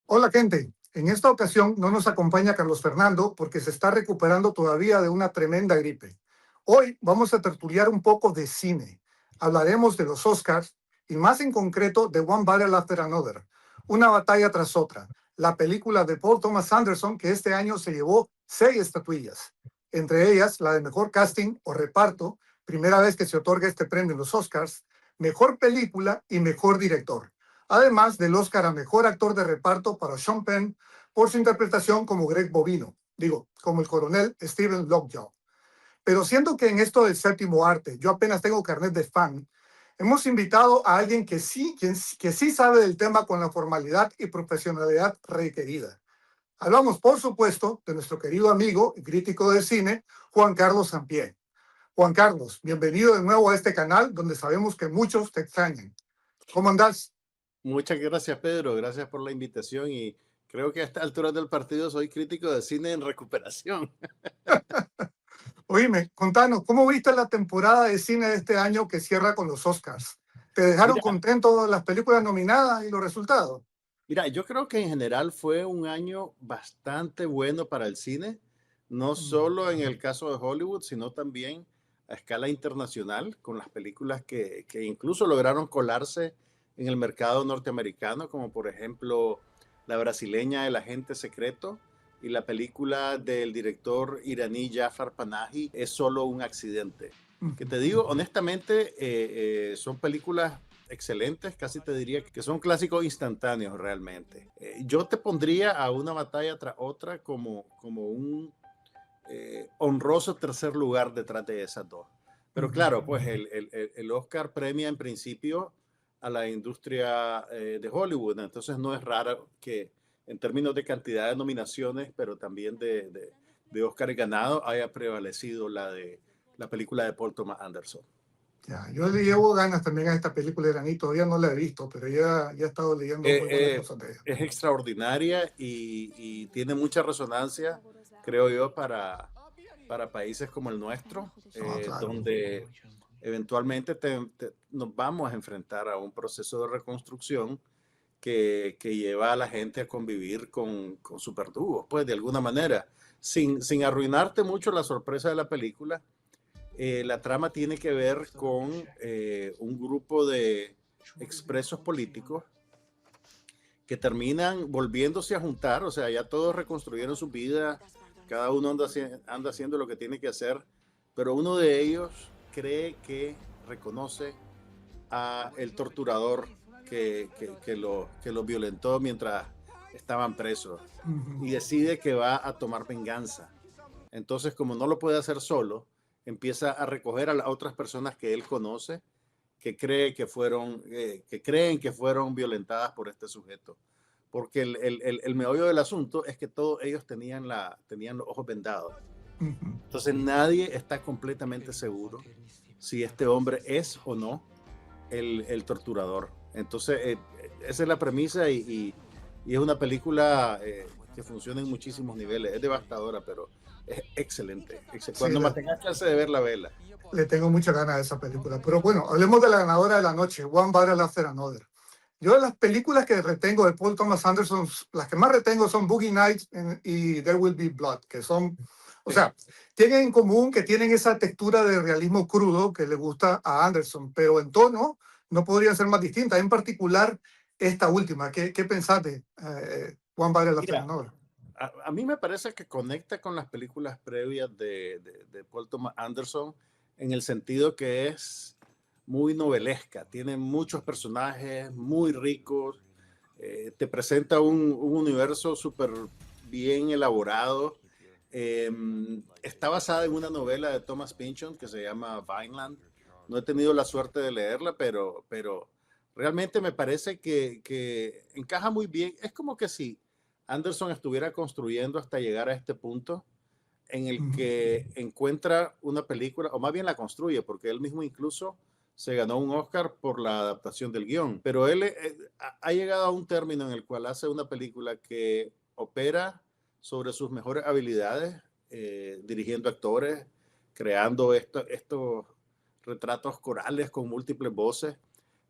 Hola gente, en esta ocasión no nos acompaña Carlos Fernando porque se está recuperando todavía de una tremenda gripe. Hoy vamos a tertuliar un poco de cine. Hablaremos de los Oscars y más en concreto de One Battle After Another, una batalla tras otra, la película de Paul Thomas Anderson que este año se llevó 6 estatuillas, entre ellas la de mejor casting o reparto, primera vez que se otorga este premio en los Oscars, mejor película y mejor director, además del Oscar a Mejor Actor de Reparto para Sean Penn por su interpretación como Greg Bovino, como el coronel Stephen Lockjaw. Pero siendo que en esto del séptimo arte yo apenas tengo carnet de fan, hemos invitado a alguien que sí sabe del tema con la formalidad y profesionalidad requerida. Hablamos, por supuesto, de nuestro querido amigo y crítico de cine, Juan Carlos Sampié. Juan Carlos, bienvenido de nuevo a este canal donde sabemos que muchos te extrañan. ¿Cómo andás? Muchas gracias, Pedro. Gracias por la invitación y creo que a esta altura del partido soy crítico de cine en recuperación. Oíme, contanos, ¿cómo viste la temporada de cine de este año que cierra con los Oscars? ¿Te dejaron Mira, contento las películas nominadas y los resultados? yo creo que en general fue un año bastante bueno para el cine, no solo en el caso de Hollywood, sino también a escala internacional, con las películas que incluso lograron colarse en el mercado norteamericano, como por ejemplo la brasileña El Agente Secreto y la película del director iraní Jafar Panahi, Es solo un accidente. Que te digo, honestamente, son películas excelentes, casi te diría que son clásicos instantáneos realmente. Yo te pondría a una batalla tras otra como un honroso tercer lugar detrás de esas dos. Pero claro, pues el Oscar premia en principio a la industria de Hollywood, entonces no es raro que en términos de cantidad de nominaciones, pero también de Oscar ganado, haya prevalecido la película de Paul Thomas Anderson. Ya, yo le llevo ganas también a esta película iraní, todavía no la he visto, pero ya he estado leyendo muy buenas cosas de ella. Es extraordinaria y tiene mucha resonancia, creo yo, para países como el nuestro, No, claro. donde eventualmente nos vamos a enfrentar a un proceso de reconstrucción que lleva a la gente a convivir con superdúos, pues de alguna manera, sin arruinarte mucho la sorpresa de la película. La trama tiene que ver con un grupo de expresos políticos que terminan volviéndose a juntar, o sea, ya todos reconstruyeron su vida, cada uno anda haciendo lo que tiene que hacer, pero uno de ellos cree que reconoce a el torturador que lo violentó mientras estaban presos y decide que va a tomar venganza. Entonces, como no lo puede hacer solo, empieza a recoger a las otras personas que él conoce que creen que fueron violentadas por este sujeto. Porque el meollo del asunto es que todos ellos tenían los ojos vendados. Entonces nadie está completamente seguro si este hombre es o no el torturador. Entonces esa es la premisa y es una película que funciona en muchísimos niveles. Es devastadora, pero es excelente. Sí, Cuando me tengas chance de ver la vela. le tengo muchas ganas a esa película. Pero bueno, hablemos de la ganadora de la noche, One Battle After Another. Yo las películas que retengo de Paul Thomas Anderson, las que más retengo son Boogie Nights y There Will Be Blood, que son, o sea, tienen en común que tienen esa textura de realismo crudo que le gusta a Anderson, pero en tono no podría ser más distinta. En particular, esta última, ¿qué pensás de One Battle After Mira, Another? a mí me parece que conecta con las películas previas de Paul Thomas Anderson en el sentido que es muy novelesca, tiene muchos personajes muy ricos, te presenta un universo súper bien elaborado. Está basada en una novela de Thomas Pynchon que se llama Vineland. No he tenido la suerte de leerla, pero realmente me parece que encaja muy bien. Es como que si Anderson estuviera construyendo hasta llegar a este punto en el que encuentra una película, o más bien la construye, porque él mismo incluso se ganó un Oscar por la adaptación del guión, pero él ha llegado a un término en el cual hace una película que opera sobre sus mejores habilidades, dirigiendo actores, creando estos retratos corales con múltiples voces,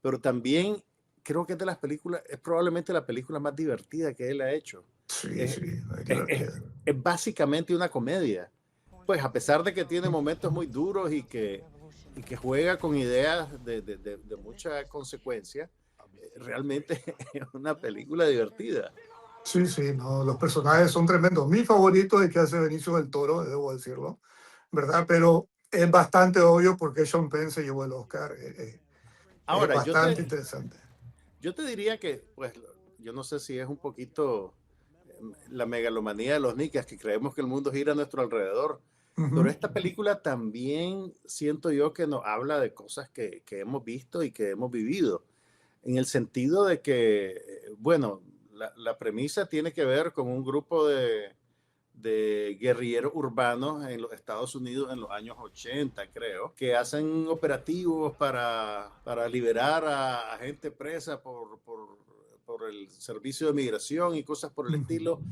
pero también creo que es de las películas, es probablemente la película más divertida que él ha hecho. Sí, Es, sí, es es- es- divertido. es básicamente una comedia. Pues a pesar de que tiene momentos muy duros y que juega con ideas de mucha consecuencia, realmente es una película divertida. Sí, sí, no, los personajes son tremendos. Mi favorito es el que hace Benicio del Toro, debo decirlo, ¿verdad? Pero es bastante obvio por qué Sean Penn se llevó el Oscar. Es Ahora, bastante interesante. yo te diría que, pues, yo no sé si es un poquito la megalomanía de los nicas, que creemos que el mundo gira a nuestro alrededor, pero Ujú, esta película también siento yo que nos habla de cosas que hemos visto y que hemos vivido, en el sentido de que, bueno, la premisa tiene que ver con un grupo de guerrilleros urbanos en los Estados Unidos en los años 80, creo, que hacen operativos para liberar a gente presa por el servicio de migración y cosas por el ujú. estilo,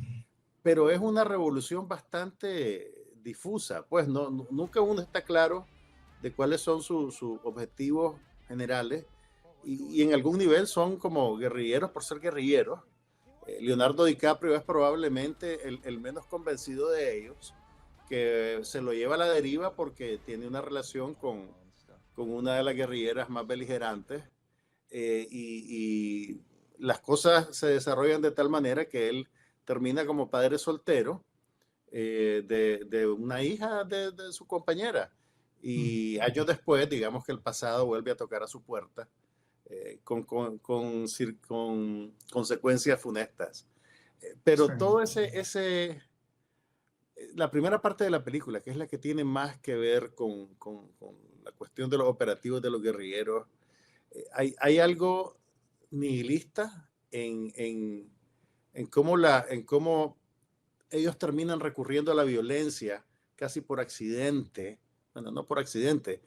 pero es una revolución bastante difusa, pues nunca uno está claro de cuáles son sus objetivos generales y en algún nivel son como guerrilleros por ser guerrilleros. Leonardo DiCaprio es probablemente el menos convencido de ellos, que se lo lleva a la deriva porque tiene una relación con una de las guerrilleras más beligerantes, y las cosas se desarrollan de tal manera que él termina como padre soltero, de una hija de su compañera. Mm, Y años después, digamos que el pasado vuelve a tocar a su puerta, con consecuencias funestas. sí, Pero todo la primera parte de la película, que es la que tiene más que ver con la cuestión de los operativos de los guerrilleros, hay algo nihilista en cómo ellos terminan recurriendo a la violencia casi por accidente. Bueno, no por accidente,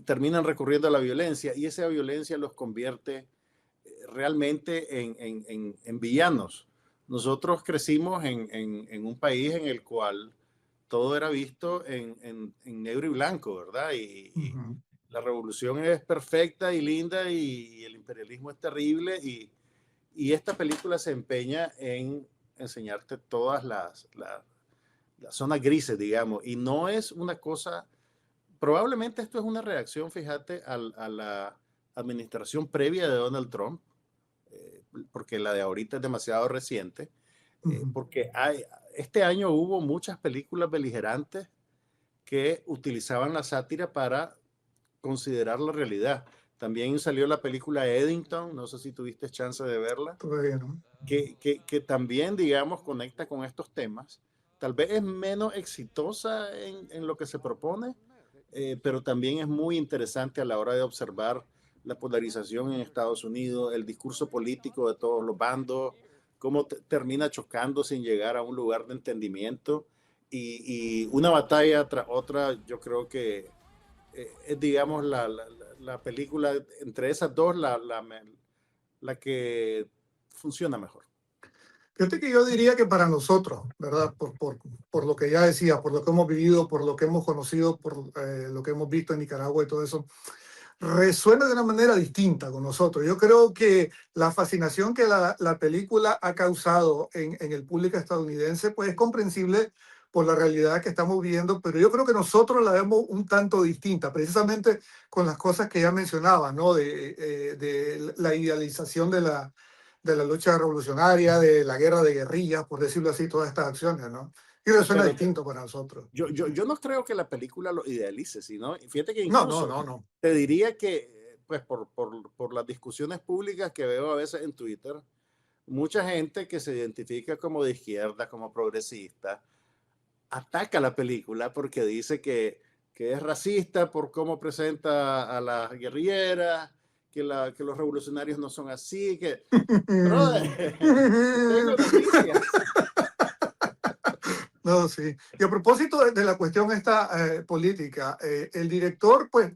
terminan recurriendo a la violencia y esa violencia los convierte realmente en villanos. Nosotros crecimos en un país en el cual todo era visto en negro y blanco, ¿verdad? Y ujú. la revolución es perfecta y linda y el imperialismo es terrible y esta película se empeña en enseñarte todas las zonas grises, digamos, y no es una cosa, probablemente esto es una reacción, fíjate, a la administración previa de Donald Trump, porque la de ahorita es demasiado reciente, Ujú. porque este año hubo muchas películas beligerantes que utilizaban la sátira para considerar la realidad. También salió la película Eddington, no sé si tuviste chance de verla, Todavía no. que también, digamos, conecta con estos temas. Tal vez es menos exitosa en lo que se propone, pero también es muy interesante a la hora de observar la polarización en Estados Unidos, el discurso político de todos los bandos, cómo termina chocando sin llegar a un lugar de entendimiento y una batalla tras otra. Yo creo que es, digamos, la película entre esas dos, la que funciona mejor. Fíjate que yo diría que para nosotros, ¿verdad? Por lo que ya decía, por lo que hemos vivido, por lo que hemos conocido, por lo que hemos visto en Nicaragua y todo eso, resuena de una manera distinta con nosotros. Yo creo que la fascinación que la película ha causado en el público estadounidense, pues es comprensible por la realidad que estamos viviendo, pero yo creo que nosotros la vemos un tanto distinta, precisamente con las cosas que ya mencionaba, ¿no? De la idealización de la lucha revolucionaria, de la guerra de guerrillas, por decirlo así, todas estas acciones, ¿no? Y resuena Pero distinto para nosotros. yo no creo que la película lo idealice, sino, fíjate que No, no, incluso no, no. te diría que, pues por las discusiones públicas que veo a veces en Twitter, mucha gente que se identifica como de izquierda, como progresista, ataca la película porque dice que es racista por cómo presenta a las guerrilleras, que los revolucionarios no son así, que, brother, te tengo noticias. No, sí. Y a propósito de la cuestión esta política, el director, pues,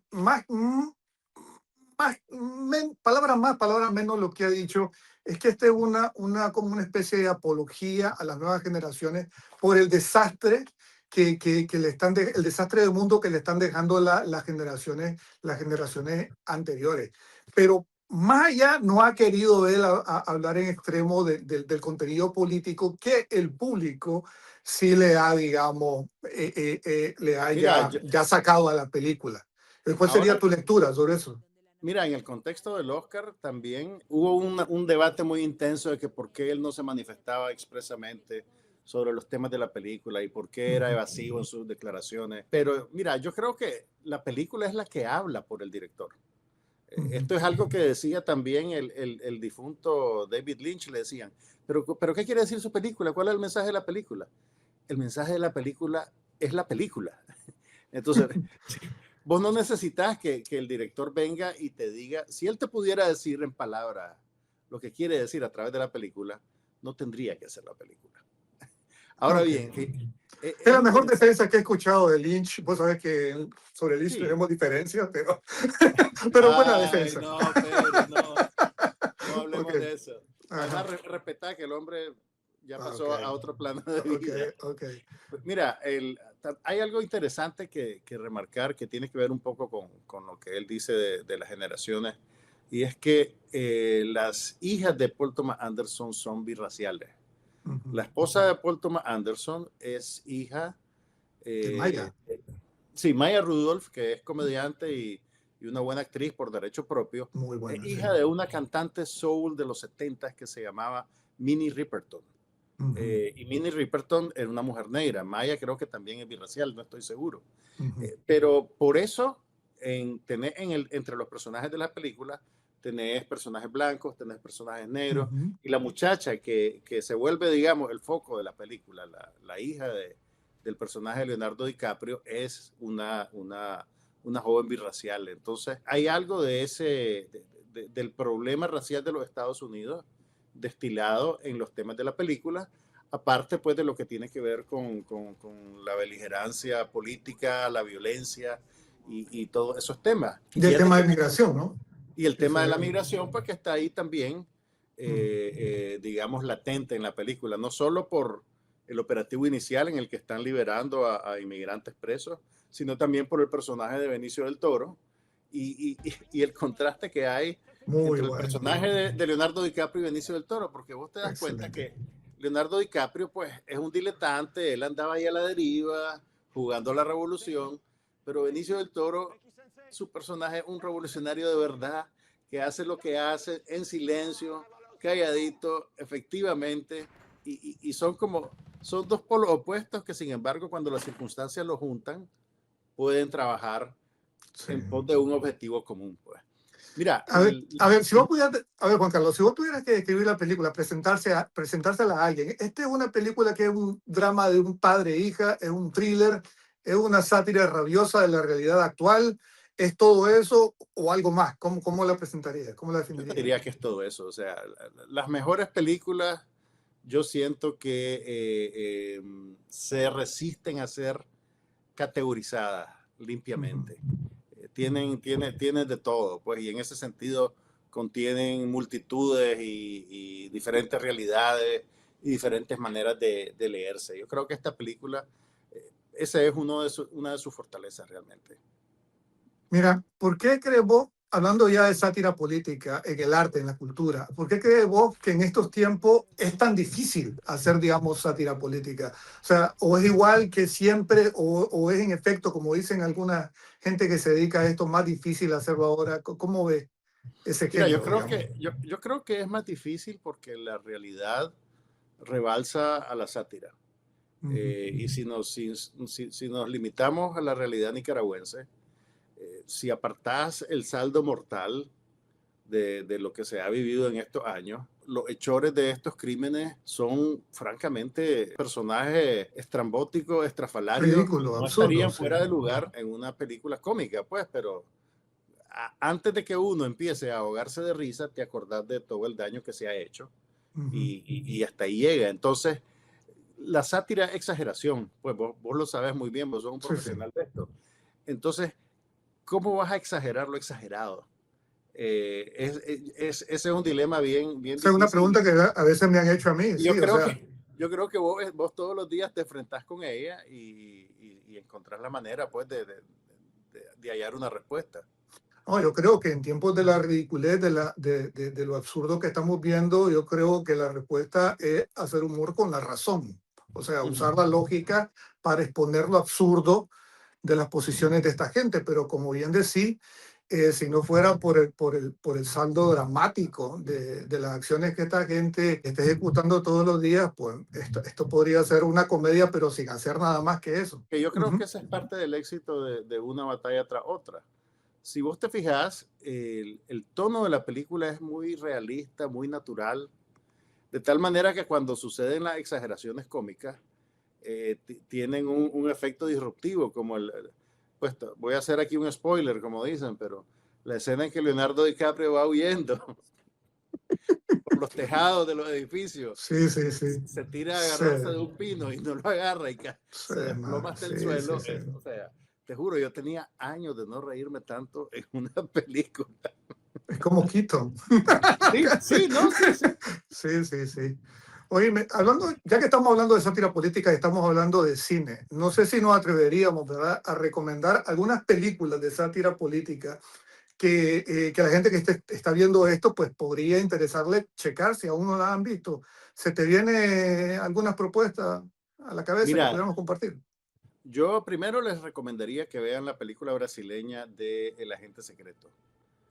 palabras más, palabras menos, lo que ha dicho es que esta es como una especie de apología a las nuevas generaciones por el desastre que le están el desastre del mundo que le están dejando las generaciones anteriores. Pero más allá no ha querido él hablar en extremo del contenido político que el público sí le ha, digamos, le ha Mira, ya sacado a la película. ¿Cuál sería ahora, tu lectura sobre eso? mira, en el contexto del Oscar también hubo un debate muy intenso de que por qué él no se manifestaba expresamente sobre los temas de la película y por qué era Ujú, evasivo en sus declaraciones. Pero mira, yo creo que la película es la que habla por el director. ujú. Esto es algo que decía también el difunto David Lynch, le decían, pero ¿qué quiere decir su película? ¿Cuál es el mensaje de la película? El mensaje de la película es la película. Entonces, vos no necesitas que el director venga y te diga, si él te pudiera decir en palabras lo que quiere decir a través de la película, no tendría que hacer la película. Ahora Ok. bien, Es es la mejor interesante. defensa que he escuchado de Lynch. Vos sabés que sobre Lynch Sí. tenemos diferencias, pero, pero buena Ay, defensa. no, Pedro, no. No Ok. hablemos de eso. Además, Ajá. respetar que el hombre ya Ok. pasó a otro plano de Ok. vida. Ok. Mira, hay algo interesante que remarcar que tiene que ver un poco con lo que él dice de las generaciones, y es que las hijas de Paul Thomas Anderson son birraciales. Ujú. La esposa de Paul Thomas Anderson es hija, De eh, Maya. sí, Maya Rudolph, que es comediante y una buena actriz por derecho propio, Muy es buena, sí. hija de una cantante soul de los 70 que se llamaba Minnie Riperton. Ujú, Y Minnie Riperton era una mujer negra. Maya creo que también es birracial, no estoy seguro. ujú, Pero por eso, entre los personajes de la película, tenés personajes blancos, tenés personajes negros, ujú. y la muchacha que se vuelve, digamos, el foco de la película, la hija del personaje de Leonardo DiCaprio, es una joven birracial. Entonces, hay algo del problema racial de los Estados Unidos destilado en los temas de la película, aparte pues de lo que tiene que ver con la beligerancia política, la violencia y todos esos temas. Y Del fíjate tema que, de migración, ¿no? y el tema Eso de la es. migración, pues que está ahí también, Ujú, digamos, latente en la película, no solo por el operativo inicial en el que están liberando a inmigrantes presos, sino también por el personaje de Benicio del Toro y el contraste que hay muy entre el bueno. personaje de Leonardo DiCaprio y Benicio del Toro, porque vos te das cuenta Excelente. que Leonardo DiCaprio pues es un diletante, él andaba ahí a la deriva, jugando a la revolución, pero Benicio del Toro, su personaje es un revolucionario de verdad, que hace lo que hace en silencio, calladito, efectivamente, y son dos polos opuestos que sin embargo cuando las circunstancias lo juntan, pueden trabajar Sí. en pos de un objetivo común, pues. Mira, A ver, si vos pudieras, a ver, Juan Carlos, si vos tuvieras que describir la película, presentársela a alguien, esta es una película que es un drama de un padre e hija, es un thriller, es una sátira rabiosa de la realidad actual, es todo eso o algo más. ¿Cómo la presentaría? ¿Cómo la yo te definiría? diría que es todo eso. O sea, las mejores películas yo siento que se resisten a ser categorizadas Ujú, limpiamente. ujú. Tienen de todo, pues, y en ese sentido contienen multitudes y diferentes realidades y diferentes maneras de leerse. Yo creo que esta película, esa es una de sus fortalezas realmente. Mira, ¿por qué crees vos, hablando ya de sátira política en el arte, en la cultura, por qué crees vos que en estos tiempos es tan difícil hacer, digamos, sátira política? O sea, o es igual que siempre, o es en efecto, como dicen alguna gente que se dedica a esto, más difícil hacerlo ahora. ¿Cómo ves ese Mira, género, digamos? yo creo que es más difícil porque la realidad rebalsa a la sátira. Ujú, Y si nos limitamos a la realidad nicaragüense, si apartás el saldo mortal de lo que se ha vivido en estos años, los hechores de estos crímenes son francamente personajes estrambóticos, estrafalarios, que ridículo, no absurdo, estarían sí. fuera de lugar en una película cómica, pues, pero antes de que uno empiece a ahogarse de risa, te acordás de todo el daño que se ha hecho Ujú, y hasta ahí llega. Entonces, la sátira es exageración, pues vos lo sabes muy bien, vos sos un sí, sí. profesional de esto. Entonces, ¿cómo vas a exagerar lo exagerado? Ese es un dilema bien Esa es una difícil. pregunta que a veces me han hecho a mí, Y yo sí, o creo sea. que, yo creo que vos todos los días te enfrentás con ella y encontrás la manera pues de hallar una respuesta. No, yo creo que en tiempos de la ridiculez, de lo absurdo que estamos viendo, yo creo que la respuesta es hacer humor con la razón. O sea, Ujú. usar la lógica para exponer lo absurdo de las posiciones de esta gente. Pero como bien decía, si no fuera por el saldo dramático de las acciones que esta gente está ejecutando todos los días, pues esto podría ser una comedia, pero sin hacer nada más que eso. Que yo creo que Ujú, ese es parte del éxito de una batalla tras otra. Si vos te fijas, el tono de la película es muy realista, muy natural, de tal manera que cuando suceden las exageraciones cómicas, tienen un efecto disruptivo, como pues voy a hacer aquí un spoiler, como dicen, pero la escena en que Leonardo DiCaprio va huyendo por los tejados de los edificios, sí, sí, sí. se tira a Sí, agarrarse de un pino y no lo agarra y sí, se desploma no, hasta el sí, sí, suelo. sí. O sea, te juro, yo tenía años de no reírme tanto en una película. Es como Keaton. Sí, sí, no, sí, sí. Sí, sí, sí. Oye, hablando, ya que estamos hablando de sátira política y estamos hablando de cine, no sé si nos atreveríamos, ¿verdad?, a recomendar algunas películas de sátira política que la gente que está viendo esto, pues podría interesarle checar si aún no la han visto. ¿Se te viene algunas propuestas a la cabeza que Mira, pudiéramos compartir? yo primero les recomendaría que vean la película brasileña de El Agente Secreto.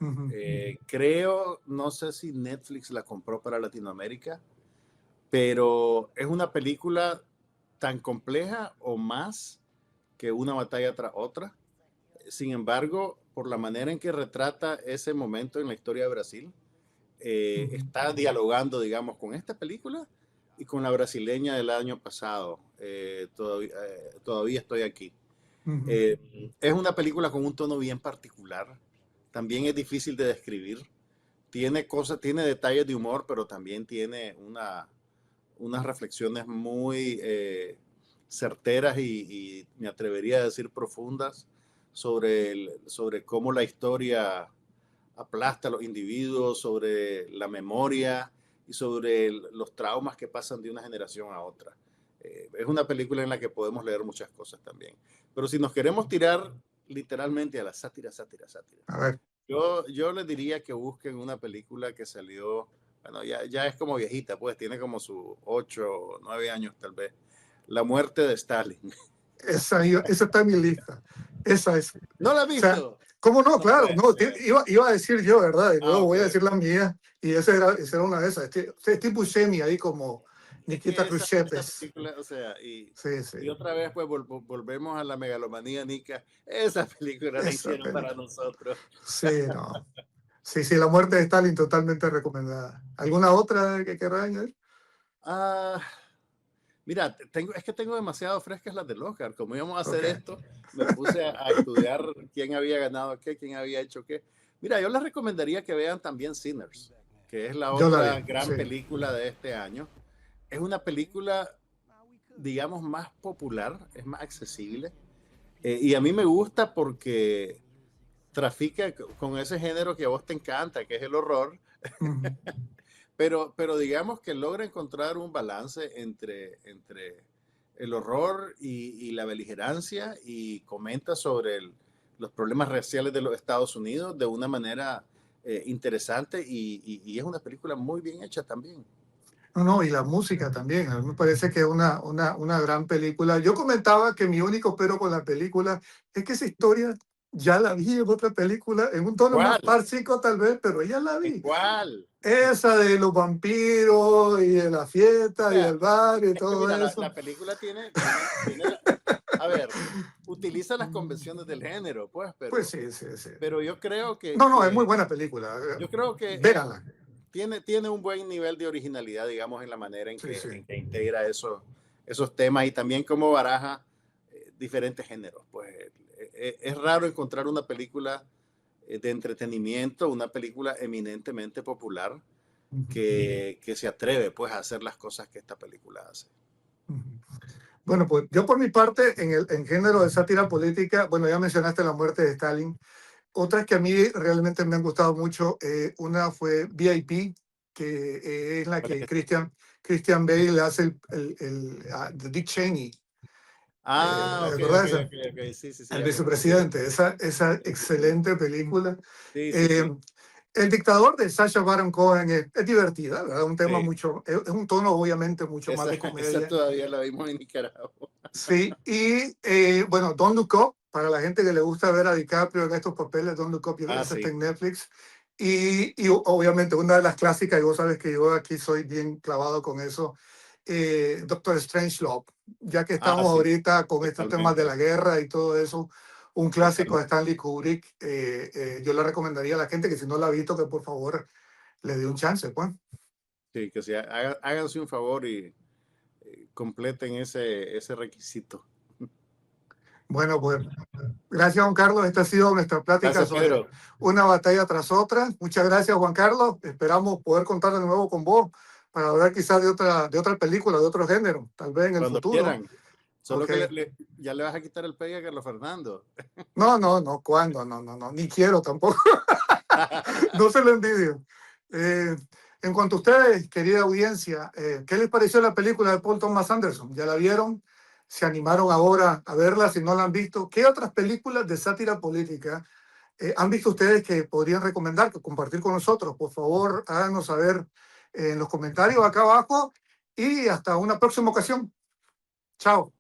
Ujú, Creo, no sé si Netflix la compró para Latinoamérica, pero es una película tan compleja o más que una batalla tras otra. Sin embargo, por la manera en que retrata ese momento en la historia de Brasil, ujú, está dialogando, digamos, con esta película y con la brasileña del año pasado. Todavía estoy aquí. ujú, Es una película con un tono bien particular. También es difícil de describir. Tiene cosas, tiene detalles de humor, pero también tiene unas reflexiones muy certeras y me atrevería a decir profundas sobre cómo la historia aplasta a los individuos, sobre la memoria y sobre los traumas que pasan de una generación a otra. Es una película en la que podemos leer muchas cosas también. Pero si nos queremos tirar literalmente a la sátira, sátira, sátira, a ver. yo les diría que busquen una película que salió, bueno, ya es como viejita, pues tiene como sus 8 o 9 años tal vez. La muerte de Stalin. Esa está en mi lista. Esa es. O ¿No la has sea, visto? ¿cómo no? No Claro, puede no, ser. iba a decir yo, ¿verdad? Y Ah, luego ok. voy a decir la mía. Y esa era una de esas. Es tipo Buscemi ahí como Es Nikita que Khrushchev. esa película, o sea, Sí, sí. y otra vez pues volvemos a la megalomanía nica. Esa película la Esa hicieron para película. nosotros. Sí, no. Sí, sí, la muerte de Stalin totalmente recomendada. ¿Alguna otra que querrá añadir? Ah, mira, es que tengo demasiado frescas las del Oscar. Como íbamos a hacer Ok. esto, me puse a estudiar quién había ganado qué, quién había hecho qué. Mira, yo les recomendaría que vean también Sinners, que es la Yo la otra vi, gran sí. película de este año. Es una película, digamos, más popular, es más accesible. Y a mí me gusta porque trafica con ese género que a vos te encanta, que es el horror, Ujú. pero digamos que logra encontrar un balance entre el horror y la beligerancia y comenta sobre los problemas raciales de los Estados Unidos de una manera interesante y es una película muy bien hecha también. No, no, y la música también. A mí me parece que es una gran película. Yo comentaba que mi único pero con la película es que esa historia ya la vi en otra película, en un tono más ¿Cuál? parcico tal vez, pero ya la ¿En vi. cuál? Esa de los vampiros y de la fiesta y Mira, el bar y es que todo mira, eso. la película a ver, utiliza las convenciones del género, pues, Pues sí, sí, sí. pero yo creo No, no, es muy buena película. yo creo que Véanla. tiene un buen nivel de originalidad, digamos, en la manera Sí, sí. en que integra esos temas y también cómo baraja diferentes géneros. Pues es raro encontrar una película de entretenimiento, una película eminentemente popular Ujú, que se atreve pues a hacer las cosas que esta película hace. ujú. Bueno, pues yo por mi parte, en género de sátira política, bueno, ya mencionaste la muerte de Stalin. Otras que a mí realmente me han gustado mucho, una fue VIP, que es la ¿Cuál es que esa? Christian Bale hace de Dick Cheney. Ah, ok, ok, ¿Verdad? ok, ok. Sí, sí, sí, El ya me acordé. vicepresidente, esa Sí, sí, sí. excelente película. Sí, sí, Eh, sí. el dictador de Sacha Baron Cohen es divertida, ¿verdad? Un tema Sí. mucho, es un tono obviamente mucho más Esa, de esa comedia. todavía la vimos en Nicaragua. Sí, y bueno, Don't Look Up, para la gente que le gusta ver a DiCaprio en estos papeles, Don't Look Up, Ah, esa está sí. en Netflix. Y obviamente una de las clásicas, y vos sabes que yo aquí soy bien clavado con eso, Doctor Strangelove, ya que Ah, estamos sí. ahorita con estos temas de Totalmente. la guerra y todo eso, un clásico de Totalmente. Stanley Kubrick, yo le recomendaría a la gente que si no la ha visto, que por favor le dé un chance, pues. Sí, que sí, háganse un favor y completen ese requisito. Bueno, pues gracias, Juan Carlos. Esta ha sido nuestra plática Gracias, sobre Pedro. una batalla tras otra. Muchas gracias, Juan Carlos. Esperamos poder contar de nuevo con vos para hablar quizás de otra película, de otro género, tal vez en el Cuando futuro. quieran. Solo Ok. que ya le vas a quitar el pegue a Carlos Fernando. No, no, no, ¿cuándo? No, no, no, ni quiero tampoco. No se lo envidio. Eh, en cuanto a ustedes, querida audiencia, ¿qué les pareció la película de Paul Thomas Anderson? ¿Ya la vieron? ¿Se animaron ahora a verla si no la han visto? ¿Qué otras películas de sátira política han visto ustedes que podrían recomendar, que compartir con nosotros? Por favor, háganos saber en los comentarios acá abajo y hasta una próxima ocasión. Chao.